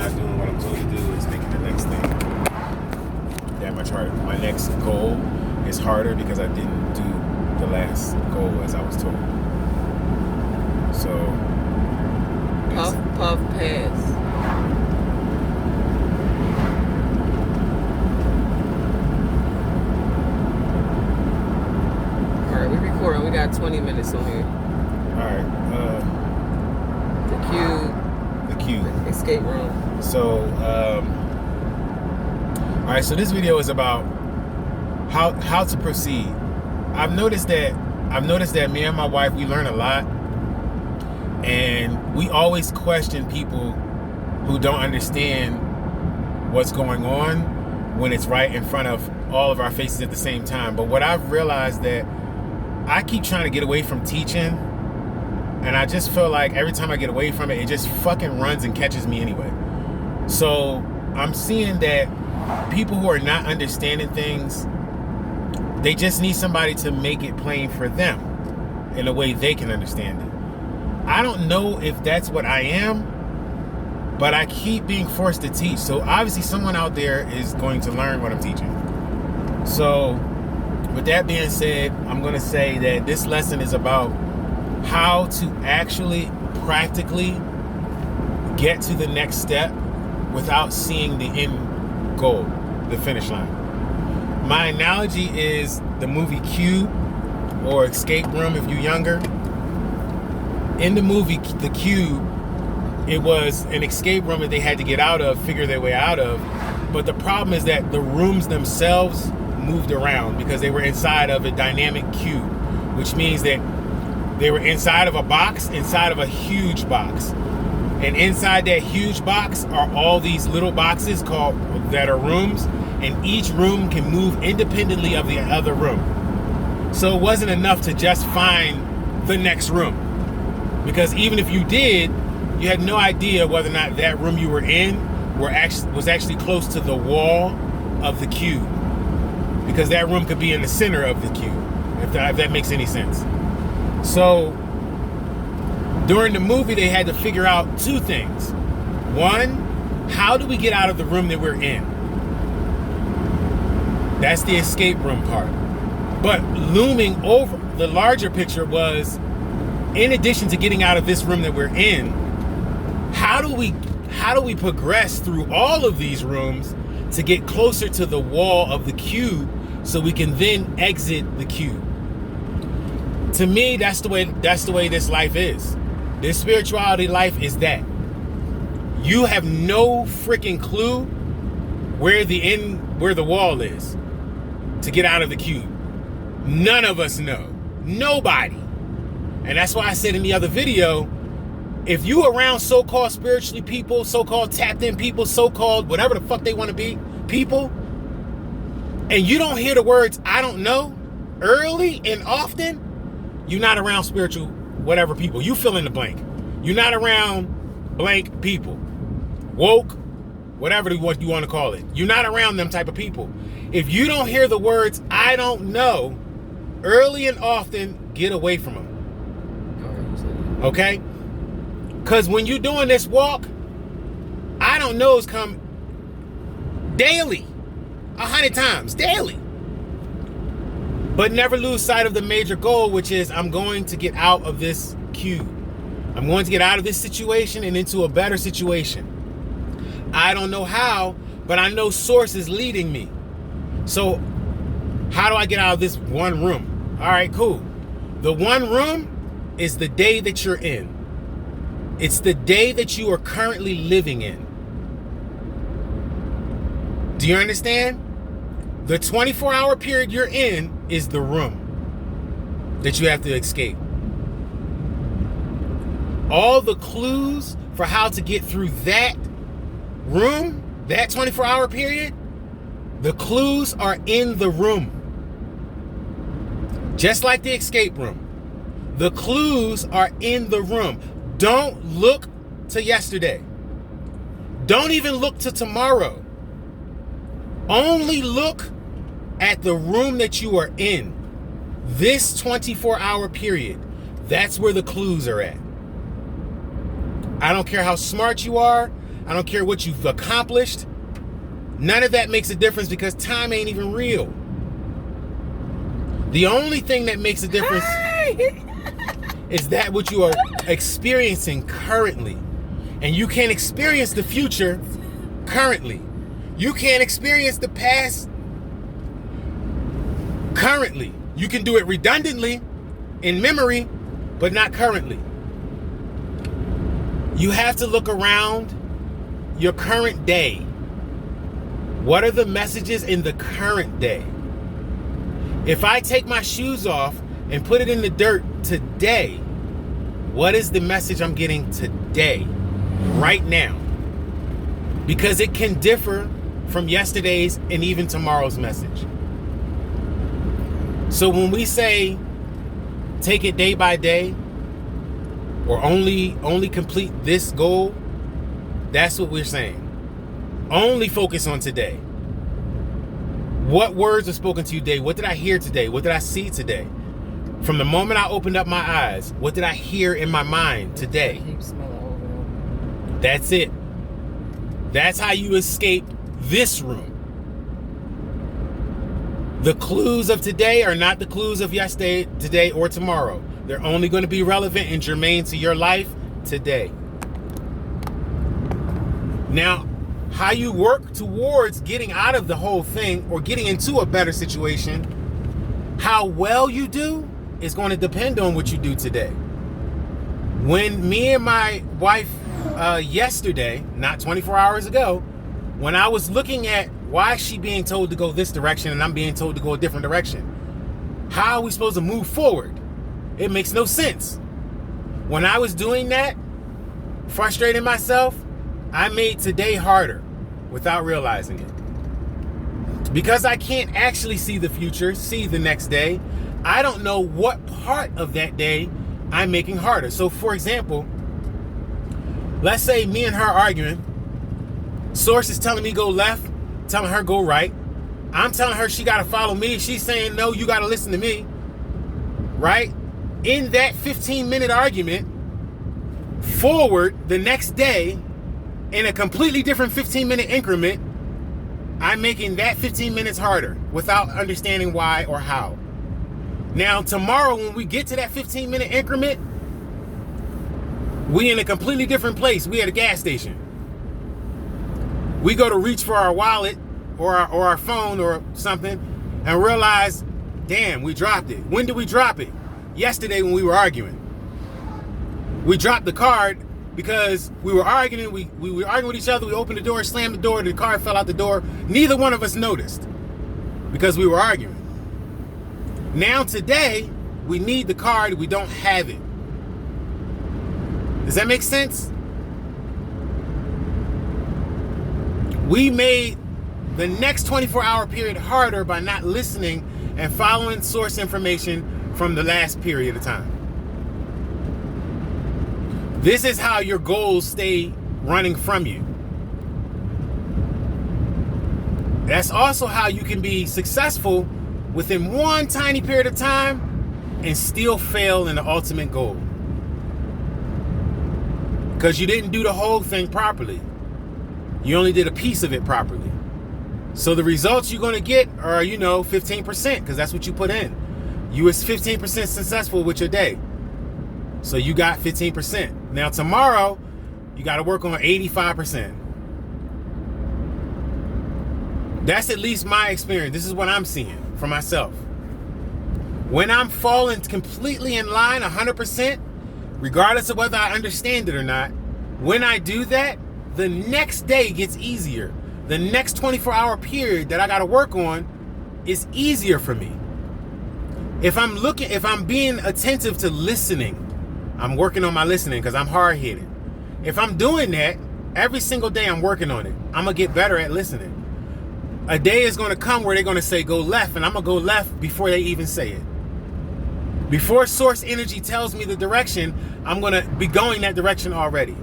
not doing what I'm told to do is making the next thing that much harder. My next goal is harder because I didn't do the last goal as I was told. So puff, puff, pass. All right, we're recording. We got 20 minutes on here. All right. The cube. Escape room. So, all right. So this video is about how to proceed. I've noticed that me and my wife, we learn a lot, and we always question people who don't understand what's going on when it's right in front of all of our faces at the same time. But what I've realized that I keep trying to get away from teaching, and I just feel like every time I get away from it, it just fucking runs and catches me anyway. So I'm seeing that people who are not understanding things, they just need somebody to make it plain for them in a way they can understand it. I don't know if that's what I am, but I keep being forced to teach. So obviously someone out there is going to learn what I'm teaching. So with that being said, I'm going to say that this lesson is about how to actually practically get to the next step without seeing the end goal, the finish line. My analogy is the movie Cube, or Escape Room if you're younger. In the movie The Cube, it was an escape room that they had to get out of, figure their way out of. But the problem is that the rooms themselves moved around because they were inside of a dynamic cube, which means that they were inside of a box, inside of a huge box. And inside that huge box are all these little boxes that are rooms, and each room can move independently of the other room. So it wasn't enough to just find the next room, because even if you did, you had no idea whether or not that room you were in was actually close to the wall of the cube, because that room could be in the center of the cube, if that makes any sense. So during the movie, they had to figure out two things. One, how do we get out of the room that we're in? That's the escape room part. But looming over the larger picture was, in addition to getting out of this room that we're in, how do we progress through all of these rooms to get closer to the wall of the cube so we can then exit the cube? To me, that's the way this life is. This spirituality life is that. You have no freaking clue where the wall is to get out of the cube. None of us know. Nobody. And that's why I said in the other video, if you around so-called spiritually people, so-called tapped in people, so-called whatever the fuck they want to be, people, and you don't hear the words, I don't know, early and often, you're not around spiritual whatever people. You fill in the blank. You're not around blank people. Woke, whatever what you want to call it. You're not around them type of people. If you don't hear the words, I don't know, early and often, get away from them. Okay? Because when you're doing this walk, I don't know's come daily, 100 times, daily. But never lose sight of the major goal, which is I'm going to get out of this cube. I'm going to get out of this situation and into a better situation. I don't know how, but I know source is leading me. So how do I get out of this one room? All right, cool. The one room is the day that you're in. It's the day that you are currently living in. Do you understand? The 24-hour period you're in is the room that you have to escape. All the clues for how to get through that room, that 24-hour period, the clues are in the room. Just like the escape room. The clues are in the room. Don't look to yesterday. Don't even look to tomorrow. Only look at the room that you are in. This 24-hour period. That's where the clues are at. I don't care how smart you are. I don't care what you've accomplished. None of that makes a difference because time ain't even real. The only thing that makes a difference is that what you are experiencing currently. And you can't experience the future currently. You can't experience the past currently. You can do it redundantly in memory, but not currently. You have to look around your current day. What are the messages in the current day? If I take my shoes off and put it in the dirt today, what is the message I'm getting today, right now? Because it can differ from yesterday's and even tomorrow's message. So when we say take it day by day, or only complete this goal, that's what we're saying. Only focus on today. What words are spoken to you today? What did I hear today? What did I see today? From the moment I opened up my eyes, what did I hear in my mind today? Keep smelling over. That's it. That's how you escape this room. The clues of today are not the clues of yesterday, today, or tomorrow. They're only going to be relevant and germane to your life today. Now, how you work towards getting out of the whole thing or getting into a better situation, how well you do is going to depend on what you do today. When me and my wife yesterday, not 24 hours ago, when I was looking at why is she being told to go this direction and I'm being told to go a different direction, how are we supposed to move forward? It makes no sense. When I was doing that, frustrating myself, I made today harder without realizing it. Because I can't actually see the future, see the next day, I don't know what part of that day I'm making harder. So for example, let's say me and her arguing. Source is telling me go left, telling her go right. I'm telling her she got to follow me. She's saying, no, you got to listen to me. Right? In that 15-minute argument, forward the next day, in a completely different 15-minute increment, I'm making that 15 minutes harder without understanding why or how. Now, tomorrow, when we get to that 15-minute increment, we in a completely different place. We at a gas station. We go to reach for our wallet or our phone or something and realize, damn, we dropped it. When did we drop it? Yesterday when we were arguing. We dropped the card because we were arguing. We were arguing with each other. We opened the door, slammed the door, the card fell out the door. Neither one of us noticed because we were arguing. Now today, we need the card. We don't have it. Does that make sense? We made the next 24-hour period harder by not listening and following source information from the last period of time. This is how your goals stay running from you. That's also how you can be successful within one tiny period of time and still fail in the ultimate goal. Because you didn't do the whole thing properly. You only did a piece of it properly. So the results you're going to get are, 15%, because that's what you put in. You was 15% successful with your day. So you got 15%. Now tomorrow, you got to work on 85%. That's at least my experience. This is what I'm seeing for myself. When I'm falling completely in line 100%, regardless of whether I understand it or not, when I do that, the next day gets easier. The next 24-hour period that I got to work on is easier for me. If I'm being attentive to listening, I'm working on my listening because I'm hard-headed. If I'm doing that, every single day I'm working on it. I'm going to get better at listening. A day is going to come where they're going to say go left, and I'm going to go left before they even say it. Before source energy tells me the direction, I'm going to be going that direction already.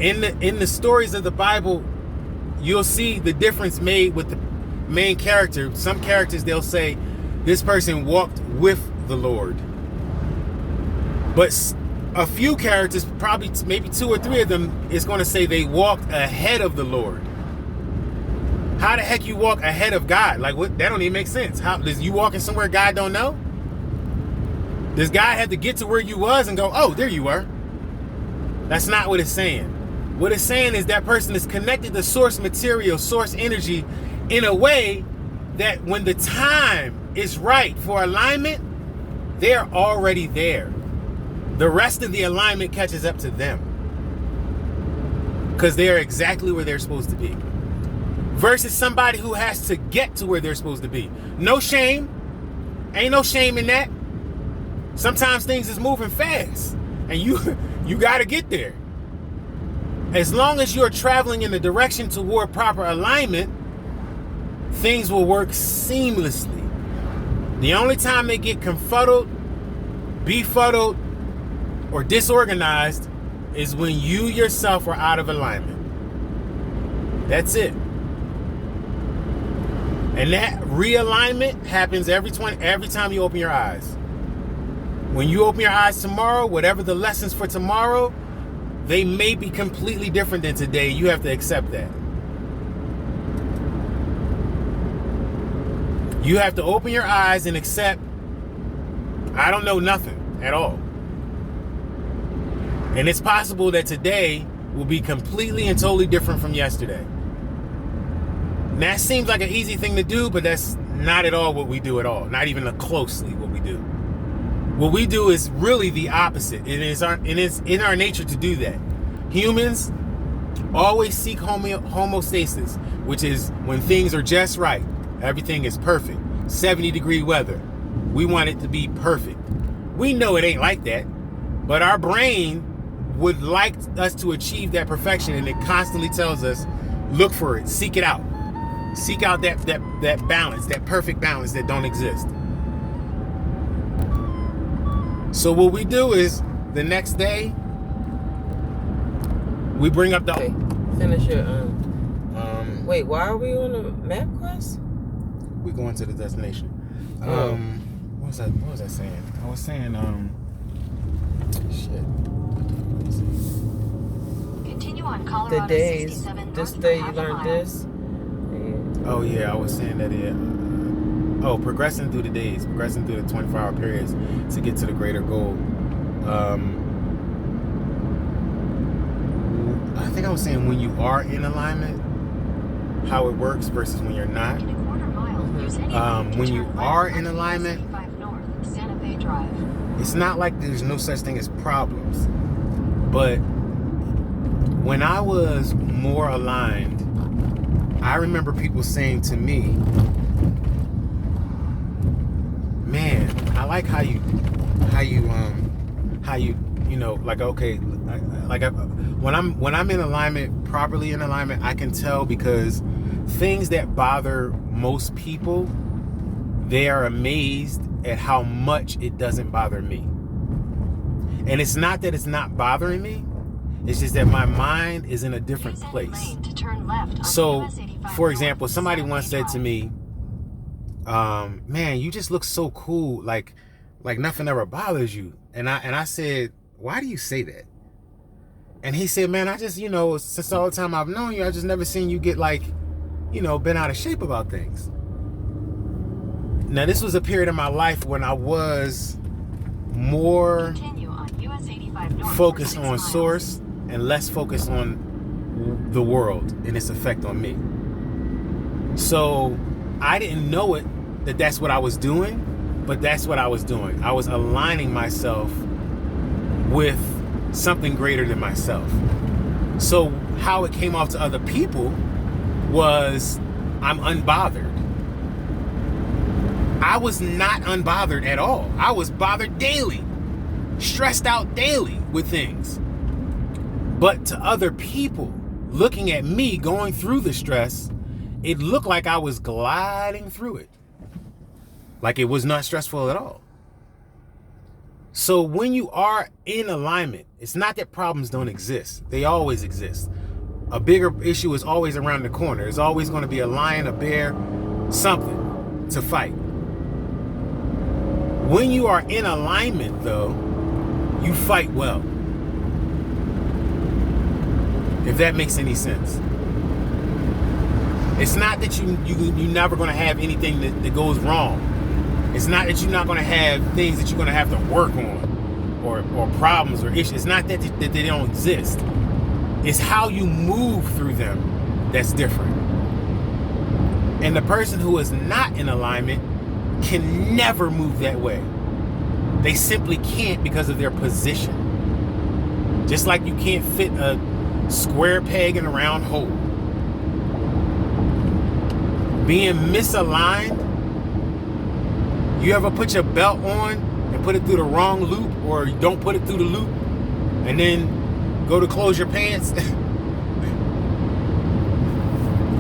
In the stories of the Bible, you'll see the difference made with the main character. Some characters, they'll say, this person walked with the Lord. But a few characters, probably maybe 2 or 3 of them, is going to say they walked ahead of the Lord. How the heck you walk ahead of God? Like, what? That don't even make sense. How does you walking somewhere God don't know? Does God have to get to where you was and go, oh, there you are? That's not what it's saying. What it's saying is that person is connected to source material, source energy, in a way that when the time is right for alignment, they're already there. The rest of the alignment catches up to them because they're exactly where they're supposed to be. Versus somebody who has to get to where they're supposed to be. No shame. Ain't no shame in that. Sometimes things is moving fast and you got to get there. As long as you're traveling in the direction toward proper alignment, things will work seamlessly. The only time they get confuddled, befuddled, or disorganized is when you yourself are out of alignment. That's it. And that realignment happens every time you open your eyes. When you open your eyes tomorrow, whatever the lessons for tomorrow, they may be completely different than today. You have to accept that. You have to open your eyes and accept, I don't know nothing at all. And it's possible that today will be completely and totally different from yesterday. And that seems like an easy thing to do, but that's not at all what we do at all. Not even closely what we do. What we do is really the opposite. It is in our nature to do that. Humans always seek homeostasis, which is when things are just right. Everything is perfect. 70-degree weather. We want it to be perfect. We know it ain't like that, but our brain would like us to achieve that perfection, and it constantly tells us, look for it, seek it out. Seek out that balance, that perfect balance that don't exist. So what we do is, the next day, we bring up the... Okay, finish your... Wait, why are we on a map quest? We going to the destination. What was I saying? I was saying, shit. Continue on Colorado The days. 67 This north day for you half a learned mile. this. Oh yeah, I was saying that progressing through the days, progressing through the 24-hour periods to get to the greater goal. I think I was saying when you are in alignment, how it works versus when you're not. In a quarter mile, use any road to When you turn left are onto in alignment, 65 north, Santa Fe Drive. it's not like there's no such thing as problems. But when I was more aligned, I remember people saying to me, man, I like how you like, okay, when I'm in alignment, properly in alignment, I can tell, because things that bother most people, they are amazed at how much it doesn't bother me. And it's not that it's not bothering me, it's just that my mind is in a different Use any place. lane to turn left onto So, US 85 for north, example, somebody Santa Fe once said to Drive. me, man, you just look so cool, like nothing ever bothers you. And I said, why do you say that? And he said, man, I just, since all the time I've known you, I just never seen you get been out of shape about things. Now, this was a period in my life when I was more Continue on US 85 north for focused 6 on miles. source and less focused on the world and its effect on me. So I didn't know it, that's what I was doing, but that's what I was doing. I was aligning myself with something greater than myself. So how it came off to other people was, I'm unbothered. I was not unbothered at all. I was bothered daily, stressed out daily with things. But to other people, looking at me going through the stress, it looked like I was gliding through it. Like it was not stressful at all. So when you are in alignment, it's not that problems don't exist. They always exist. A bigger issue is always around the corner. There's always going to be a lion, a bear, something to fight. When you are in alignment, though, you fight well. If that makes any sense. It's not that you're never going to have anything that goes wrong. It's not that you're not going to have things that you're going to have to work on or problems or issues. It's not that they don't exist. It's how you move through them that's different. And the person who is not in alignment can never move that way. They simply can't because of their position. Just like you can't fit a square peg in a round hole. Being misaligned, you ever put your belt on and put it through the wrong loop, or you don't put it through the loop and then go to close your pants?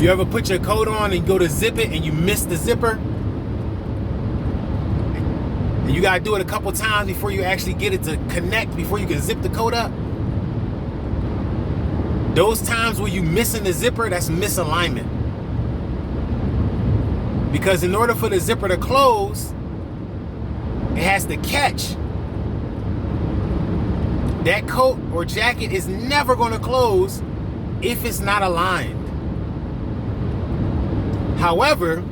You ever put your coat on and go to zip it and you miss the zipper? And you gotta do it a couple times before you actually get it to connect, before you can zip the coat up? Those times where you missing the zipper, that's misalignment. Because in order for the zipper to close, it has to catch. That coat or jacket is never going to close if it's not aligned. However,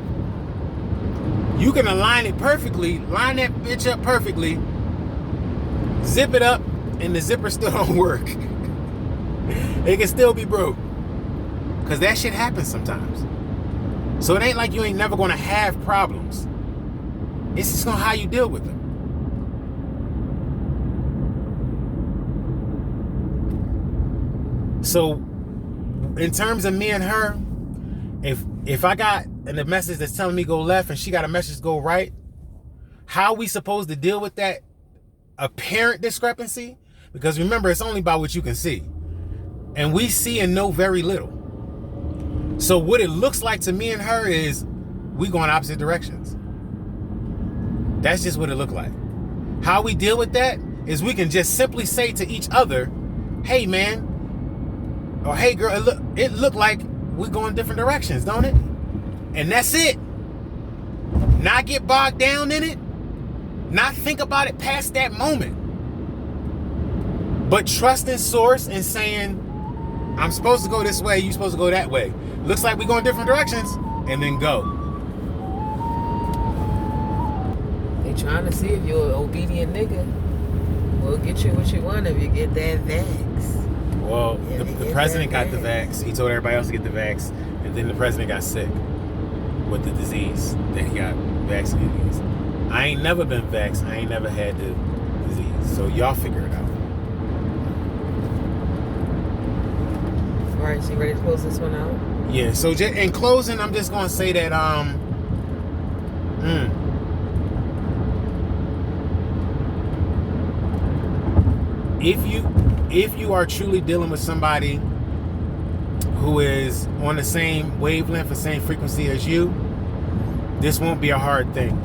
you can align it perfectly, line that bitch up perfectly, zip it up, and the zipper still don't work. It can still be broke. Because that shit happens sometimes. So it ain't like you ain't never going to have problems. It's just on how you deal with them. So, in terms of me and her, if I got a message that's telling me go left and she got a message go right, how we supposed to deal with that apparent discrepancy? Because remember, it's only by what you can see. And we see and know very little. So what it looks like to me and her is we going opposite directions. That's just what it looked like. How we deal with that is we can just simply say to each other, hey man, or hey girl, it looked like we're going different directions, don't it? And that's it. Not get bogged down in it. Not think about it past that moment. But trust in source and saying, I'm supposed to go this way, you're supposed to go that way. Looks like we're going different directions, and then go. They trying to see if you're an obedient nigga. We'll get you what you want if you get that vax. Well, the president got the vax. He told everybody else to get the vax, and then the president got sick with the disease that he got vaccinated against. I ain't never been vaxxed. I ain't never had the disease. So y'all figure it out. All right, so you ready to close this one out? Yeah, so in closing, I'm just going to say that if you are truly dealing with somebody who is on the same wavelength, the same frequency as you, this won't be a hard thing.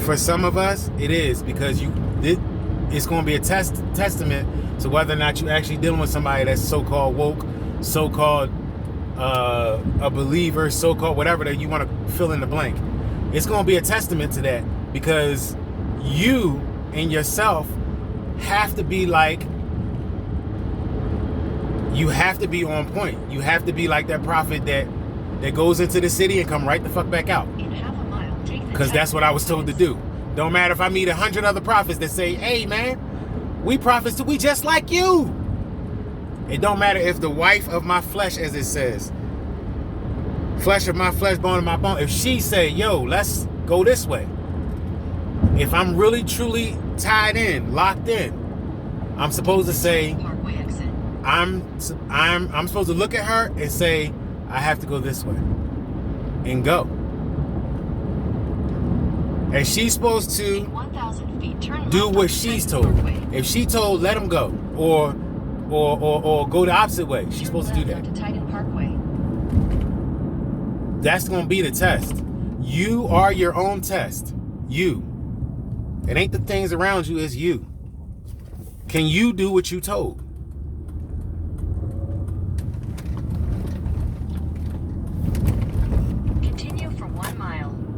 For some of us, it is, because it's going to be a testament to whether or not you're actually dealing with somebody that's so-called woke, so-called a believer, so-called whatever that you want to fill in the blank. It's going to be a testament to that, because you and yourself have to be like, you have to be on point. You have to be like that prophet that goes into the city and come right the fuck back out. In half a mile, take the Because that's what I was told to do. Don't matter if I meet 100 other prophets that say, hey man, we prophets, we just like you. It don't matter if the wife of my flesh, as it says, flesh of my flesh, bone of my bone, if she say, yo, let's go this way. If I'm really truly tied in, locked in, I'm supposed to say, Parkway exit. I'm supposed to look at her and say, I have to go this way, and go. And she's supposed to In 1,000 feet, turn do left what on she's Titan told. Parkway. If she told, let him go, or go the opposite way, she's supposed to do Turn that. left onto Titan Parkway. That's gonna be the test. You are your own test. You. It ain't the things around you, it's you. Can you do what you told?